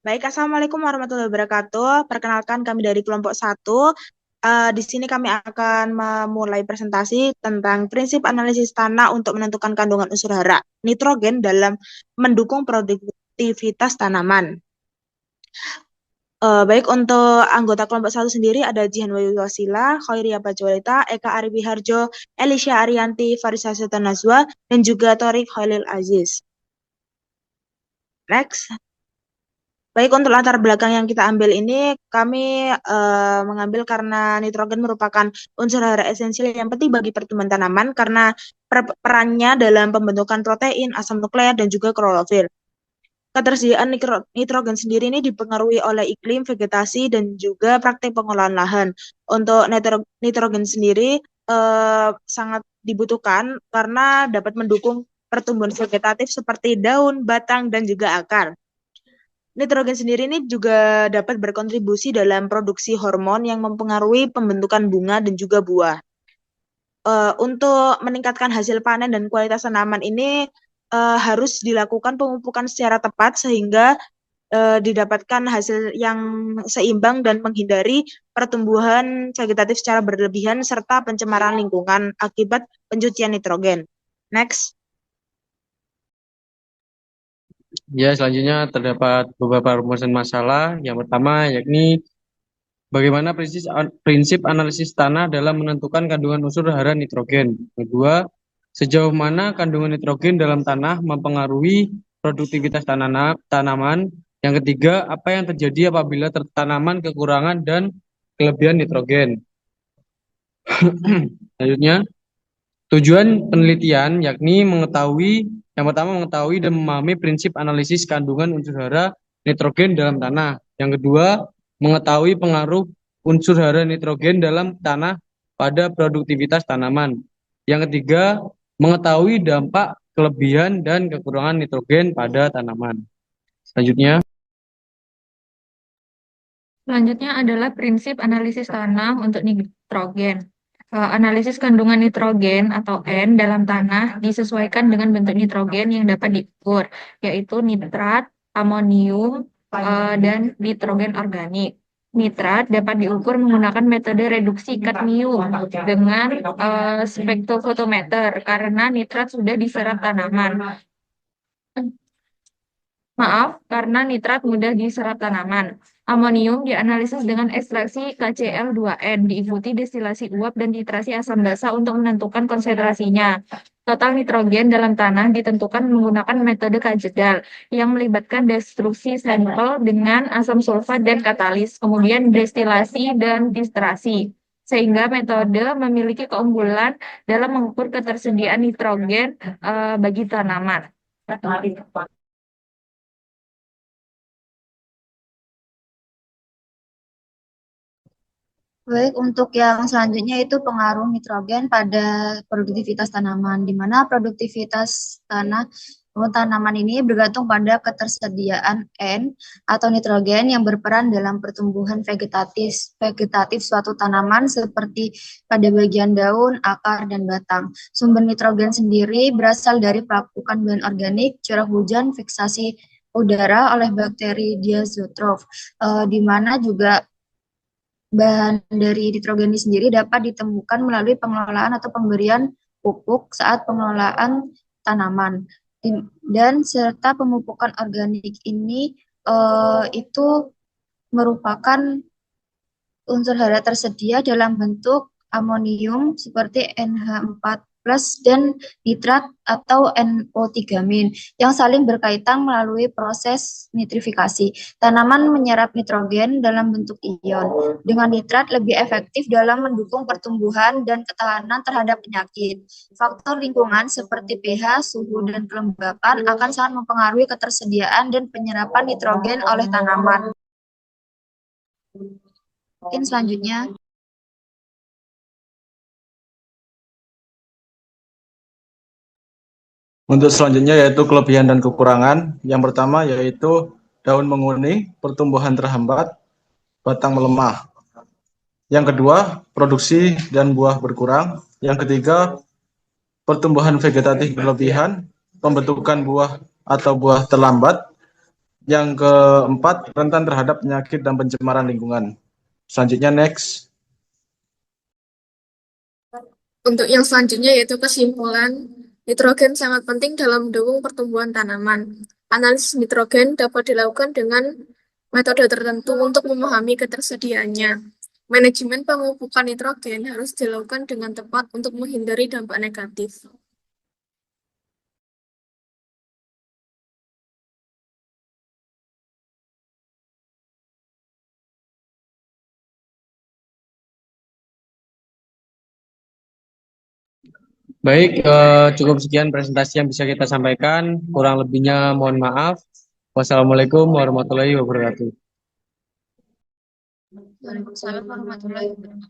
Baik, Assalamualaikum warahmatullahi wabarakatuh. Perkenalkan kami dari kelompok satu. Di sini kami akan memulai presentasi tentang prinsip analisis tanah untuk menentukan kandungan unsur hara nitrogen dalam mendukung produktivitas tanaman. Baik, untuk anggota kelompok satu sendiri ada Jihan Wayu Wasila, Khairia Bajwalita, Eka Arifi Harjo, Elisha Arianti, Farisa Sultan Nazwa, dan juga Torik Khalil Aziz. Next. Baik, untuk latar belakang yang kita ambil ini, kami mengambil karena nitrogen merupakan unsur hara esensial yang penting bagi pertumbuhan tanaman karena perannya dalam pembentukan protein, asam nukleat, dan juga klorofil. Ketersediaan nitrogen sendiri ini dipengaruhi oleh iklim, vegetasi, dan juga praktik pengolahan lahan. Untuk nitrogen sendiri sangat dibutuhkan karena dapat mendukung pertumbuhan vegetatif seperti daun, batang, dan juga akar. Nitrogen sendiri ini juga dapat berkontribusi dalam produksi hormon yang mempengaruhi pembentukan bunga dan juga buah. Untuk meningkatkan hasil panen dan kualitas tanaman ini harus dilakukan pemupukan secara tepat sehingga didapatkan hasil yang seimbang dan menghindari pertumbuhan vegetatif secara berlebihan serta pencemaran lingkungan akibat pencucian nitrogen. Next. Ya, selanjutnya terdapat beberapa rumusan masalah. Yang pertama yakni bagaimana prinsip analisis tanah dalam menentukan kandungan unsur hara nitrogen. Kedua, sejauh mana kandungan nitrogen dalam tanah mempengaruhi produktivitas tanaman. Yang ketiga, apa yang terjadi apabila tanaman kekurangan dan kelebihan nitrogen. Selanjutnya, tujuan penelitian yakni yang pertama mengetahui dan memahami prinsip analisis kandungan unsur hara nitrogen dalam tanah. Yang kedua, mengetahui pengaruh unsur hara nitrogen dalam tanah pada produktivitas tanaman. Yang ketiga, mengetahui dampak kelebihan dan kekurangan nitrogen pada tanaman. Selanjutnya, Selanjutnya adalah prinsip analisis tanah untuk nitrogen. Analisis kandungan nitrogen atau N dalam tanah disesuaikan dengan bentuk nitrogen yang dapat diukur, yaitu nitrat, amonium, dan nitrogen organik. Nitrat dapat diukur menggunakan metode reduksi kadmium dengan spektrofotometer karena nitrat sudah diserap tanaman. Maaf, karena nitrat mudah diserap tanaman. Amonium dianalisis dengan ekstraksi KCl2N, diikuti destilasi uap dan titrasi asam basa untuk menentukan konsentrasinya. Total nitrogen dalam tanah ditentukan menggunakan metode Kajedal yang melibatkan destruksi sampel dengan asam sulfat dan katalis, kemudian destilasi dan titrasi. Sehingga metode memiliki keunggulan dalam mengukur ketersediaan nitrogen bagi tanaman. Baik, untuk yang selanjutnya itu pengaruh nitrogen pada produktivitas tanaman, di mana produktivitas tanaman ini bergantung pada ketersediaan N atau nitrogen yang berperan dalam pertumbuhan vegetatif suatu tanaman seperti pada bagian daun, akar, dan batang. Sumber nitrogen sendiri berasal dari pelapukan bahan organik, curah hujan, fiksasi udara oleh bakteri diazotrof, di mana juga bahan dari nitrogen ini sendiri dapat ditemukan melalui pengelolaan atau pemberian pupuk saat pengelolaan tanaman. Dan serta pemupukan organik ini itu merupakan unsur hara tersedia dalam bentuk amonium seperti NH4 plus dan nitrat atau NO3- yang saling berkaitan melalui proses nitrifikasi. Tanaman menyerap nitrogen dalam bentuk ion. Dengan nitrat lebih efektif dalam mendukung pertumbuhan dan ketahanan terhadap penyakit. Faktor lingkungan seperti pH, suhu, dan kelembapan akan sangat mempengaruhi ketersediaan dan penyerapan nitrogen oleh tanaman. Mungkin selanjutnya. Untuk selanjutnya yaitu kelebihan dan kekurangan. Yang pertama yaitu daun menguning, pertumbuhan terhambat, batang melemah. Yang kedua, produksi dan buah berkurang. Yang ketiga, pertumbuhan vegetatif berlebihan, pembentukan buah atau buah terlambat. Yang keempat, rentan terhadap penyakit dan pencemaran lingkungan. Selanjutnya next. Untuk yang selanjutnya yaitu kesimpulan, nitrogen sangat penting dalam mendukung pertumbuhan tanaman. Analisis nitrogen dapat dilakukan dengan metode tertentu untuk memahami ketersediaannya. Manajemen pemupukan nitrogen harus dilakukan dengan tepat untuk menghindari dampak negatif. Baik, cukup sekian presentasi yang bisa kita sampaikan. Kurang lebihnya mohon maaf. Wassalamualaikum warahmatullahi wabarakatuh. Waalaikumsalam warahmatullahi wabarakatuh.